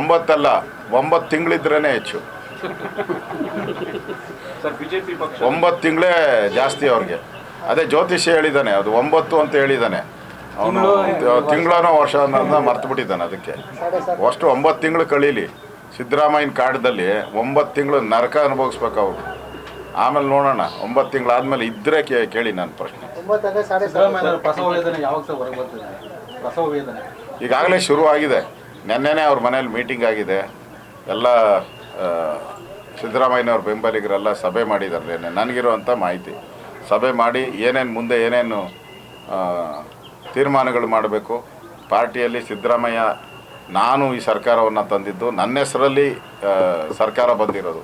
9 ಅಲ್ಲ 9 ತಿಂಗಳಿದ್ರೇ ಹೆಚ್ಚು. Sir BJP ಪಕ್ಷ 9 ತಿಂಗಳೇ ಜಾಸ್ತಿ ಅವ್ರಿಗೆ. ಅದೇ ಜ್ಯೋತಿಷಿ ಹೇಳಿದ್ದಾನೆ, ಅದು 9 ಅಂತ ಹೇಳಿದ್ದಾನೆ. ಅವನು ತಿಂಗಳನೋ ವರ್ಷ ಅನ್ನೋದನ್ನ ಮರ್ತು ಬಿಟ್ಟಿದ್ದಾನೆ. ಅದಕ್ಕೆ ಅಷ್ಟು 9 ತಿಂಗಳು ಕಳೀಲಿ. ಸಿದ್ದರಾಮಯ್ಯನ ಕಾಡದಲ್ಲಿ 9 ತಿಂಗಳು ನರಕ ಅನುಭವಿಸ್ಬೇಕು ಅವರು. ಆಮೇಲೆ ನೋಡೋಣ. 9 ತಿಂಗಳಾದ್ಮೇಲೆ ಇದ್ದರೆ ಕೇಳಿ ನನ್ನ ಪ್ರಶ್ನೆ. ಈಗಾಗಲೇ ಶುರು ಆಗಿದೆ. ನೆನ್ನೆನೇ ಅವ್ರ ಮನೇಲಿ ಮೀಟಿಂಗ್ ಆಗಿದೆ. ಎಲ್ಲ ಸಿದ್ದರಾಮಯ್ಯನವ್ರ ಬೆಂಬಲಿಗರೆಲ್ಲ ಸಭೆ ಮಾಡಿದ್ದಾರೆ. ನನಗಿರುವಂಥ ಮಾಹಿತಿ ಸಭೆ ಮಾಡಿ ಮುಂದೆ ಏನೇನು ತೀರ್ಮಾನಗಳು ಮಾಡಬೇಕು. ಪಾರ್ಟಿಯಲ್ಲಿ ಸಿದ್ದರಾಮಯ್ಯ, ನಾನು ಈ ಸರ್ಕಾರವನ್ನು ತಂದಿದ್ದು, ನನ್ನ ಹೆಸರಲ್ಲಿ ಸರ್ಕಾರ ಬಂದಿರೋದು,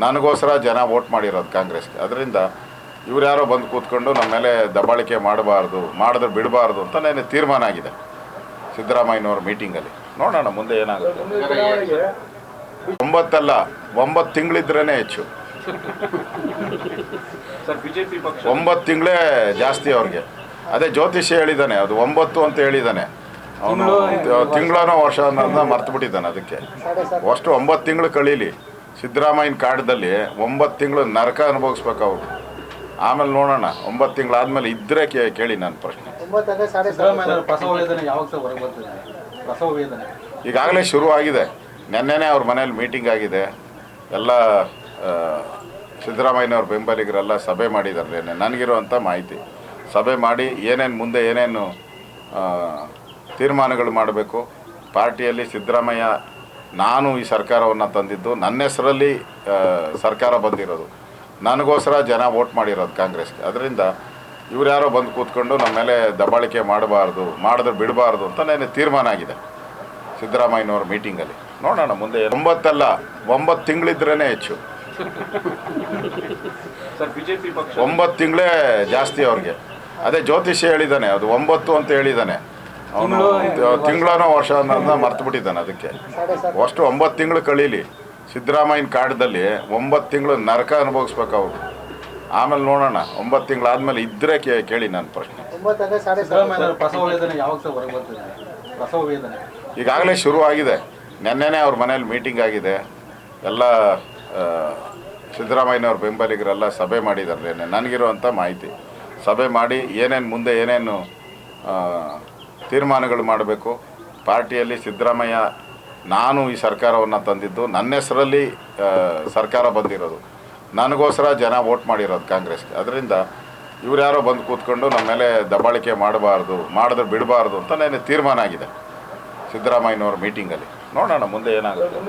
ನನಗೋಸ್ಕರ ಜನ ವೋಟ್ ಮಾಡಿರೋದು ಕಾಂಗ್ರೆಸ್ಗೆ. ಅದರಿಂದ ಇವ್ರು ಯಾರೋ ಬಂದು ಕೂತ್ಕೊಂಡು ನಮ್ಮ ಮೇಲೆ ದಬ್ಬಾಳಿಕೆ ಮಾಡಿದ್ರೆ ಬಿಡಬಾರ್ದು ಅಂತ ನನಗೆ ತೀರ್ಮಾನ ಆಗಿದೆ ಸಿದ್ದರಾಮಯ್ಯನವ್ರ ಮೀಟಿಂಗಲ್ಲಿ. ನೋಡೋಣ ಮುಂದೆ ಏನಾಗುತ್ತೆ. 9 ಅಲ್ಲ 9 ತಿಂಗಳಿದ್ರೇ ಹೆಚ್ಚು. ಸರ್ ಬಿಜೆಪಿ ಪಕ್ಷ 9 ತಿಂಗಳೇ ಜಾಸ್ತಿ ಅವ್ರಿಗೆ. ಅದೇ ಜ್ಯೋತಿಷಿ ಹೇಳಿದ್ದಾನೆ, ಅದು 9 ಅಂತ ಹೇಳಿದ್ದಾನೆ. ಅವನು ತಿಂಗಳನೋ ವರ್ಷ ಅನ್ನೋದನ್ನ ಮರ್ತು ಬಿಟ್ಟಿದ್ದಾನೆ. ಅದಕ್ಕೆ ಅಷ್ಟು 9 ತಿಂಗಳು ಕಳೀಲಿ. ಸಿದ್ದರಾಮಯ್ಯನ ಕಾಡದಲ್ಲಿ 9 ತಿಂಗಳು ನರಕ ಅನುಭವಿಸ್ಬೇಕು ಅವರು. ಆಮೇಲೆ ನೋಡೋಣ. 9 ತಿಂಗಳಾದ್ಮೇಲೆ ಇದ್ದರೆ ಕೇಳಿ ನನ್ನ ಪ್ರಶ್ನೆ. ಈಗಾಗಲೇ ಶುರು ಆಗಿದೆ. ನೆನ್ನೆನೇ ಅವ್ರ ಮನೇಲಿ ಮೀಟಿಂಗ್ ಆಗಿದೆ. ಎಲ್ಲ ಸಿದ್ದರಾಮಯ್ಯನವ್ರ ಬೆಂಬಲಿಗರೆಲ್ಲ ಸಭೆ ಮಾಡಿದ್ದಾರೆ. ನನಗಿರುವಂಥ ಮಾಹಿತಿ ಸಭೆ ಮಾಡಿ ಮುಂದೆ ಏನೇನು ತೀರ್ಮಾನಗಳು ಮಾಡಬೇಕು. ಪಾರ್ಟಿಯಲ್ಲಿ ಸಿದ್ದರಾಮಯ್ಯ, ನಾನು ಈ ಸರ್ಕಾರವನ್ನು ತಂದಿದ್ದು, ನನ್ನ ಹೆಸರಲ್ಲಿ ಸರ್ಕಾರ ಬಂದಿರೋದು, ನನಗೋಸ್ಕರ ಜನ ವೋಟ್ ಮಾಡಿರೋದು ಕಾಂಗ್ರೆಸ್ಗೆ. ಅದರಿಂದ ಇವ್ರು ಯಾರೋ ಬಂದು ಕೂತ್ಕೊಂಡು ನಮ್ಮ ಮೇಲೆ ದಬ್ಬಾಳಿಕೆ ಮಾಡಿದ್ರೆ ಬಿಡಬಾರ್ದು ಅಂತ ನನಗೆ ತೀರ್ಮಾನ ಆಗಿದೆ ಸಿದ್ದರಾಮಯ್ಯನವ್ರ ಮೀಟಿಂಗಲ್ಲಿ. ನೋಡೋಣ ಮುಂದೆ. 9 ಅಲ್ಲ 9 ತಿಂಗಳಿದ್ರೇ ಹೆಚ್ಚು. ಸರ್ ಬಿಜೆಪಿ ಪಕ್ಷ 9 ತಿಂಗಳೇ ಜಾಸ್ತಿ ಅವ್ರಿಗೆ. ಅದೇ ಜ್ಯೋತಿಷಿ ಹೇಳಿದ್ದಾನೆ, ಅದು 9 ಅಂತ ಹೇಳಿದ್ದಾನೆ. ಅವನು ತಿಂಗಳನೋ ವರ್ಷ ಅನ್ನೋದನ್ನ ಮರ್ತು ಬಿಟ್ಟಿದ್ದಾನೆ. ಅದಕ್ಕೆ ಅಷ್ಟು 9 ತಿಂಗಳು ಕಳೀಲಿ. ಸಿದ್ದರಾಮಯ್ಯನ ಕಾಡದಲ್ಲಿ 9 ತಿಂಗಳು ನರಕ ಅನುಭವಿಸ್ಬೇಕು ಅವರು. ಆಮೇಲೆ ನೋಡೋಣ. 9 ತಿಂಗಳಾದ್ಮೇಲೆ ಇದ್ದರೆ ಕೇಳಿ ನನ್ನ ಪ್ರಶ್ನೆ. ಈಗಾಗಲೇ ಶುರು ಆಗಿದೆ. ನೆನ್ನೆನೇ ಅವ್ರ ಮನೇಲಿ ಮೀಟಿಂಗ್ ಆಗಿದೆ. ಎಲ್ಲ ಸಿದ್ದರಾಮಯ್ಯನವ್ರ ಬೆಂಬಲಿಗರೆಲ್ಲ ಸಭೆ ಮಾಡಿದ್ದಾರೆ. ನನಗಿರುವಂಥ ಮಾಹಿತಿ ಸಭೆ ಮಾಡಿ ಮುಂದೆ ಏನೇನು ತೀರ್ಮಾನಗಳು ಮಾಡಬೇಕು. ಪಾರ್ಟಿಯಲ್ಲಿ ಸಿದ್ದರಾಮಯ್ಯ, ನಾನು ಈ ಸರ್ಕಾರವನ್ನು ತಂದಿದ್ದು, ನನ್ನ ಹೆಸರಲ್ಲಿ ಸರ್ಕಾರ ಬಂದಿರೋದು, ನನಗೋಸ್ಕರ ಜನ ವೋಟ್ ಮಾಡಿರೋದು ಕಾಂಗ್ರೆಸ್ಗೆ. ಅದರಿಂದ ಇವ್ರು ಯಾರೋ ಬಂದು ಕೂತ್ಕೊಂಡು ನಮ್ಮ ಮೇಲೆ ದಬ್ಬಾಳಿಕೆ ಮಾಡಿದ್ರೆ ಬಿಡಬಾರ್ದು ಅಂತ ನನಗೆ ತೀರ್ಮಾನ ಆಗಿದೆ ಸಿದ್ದರಾಮಯ್ಯನವ್ರ ಮೀಟಿಂಗಲ್ಲಿ. ನೋಡೋಣ ಮುಂದೆ ಏನಾಗುತ್ತೆ.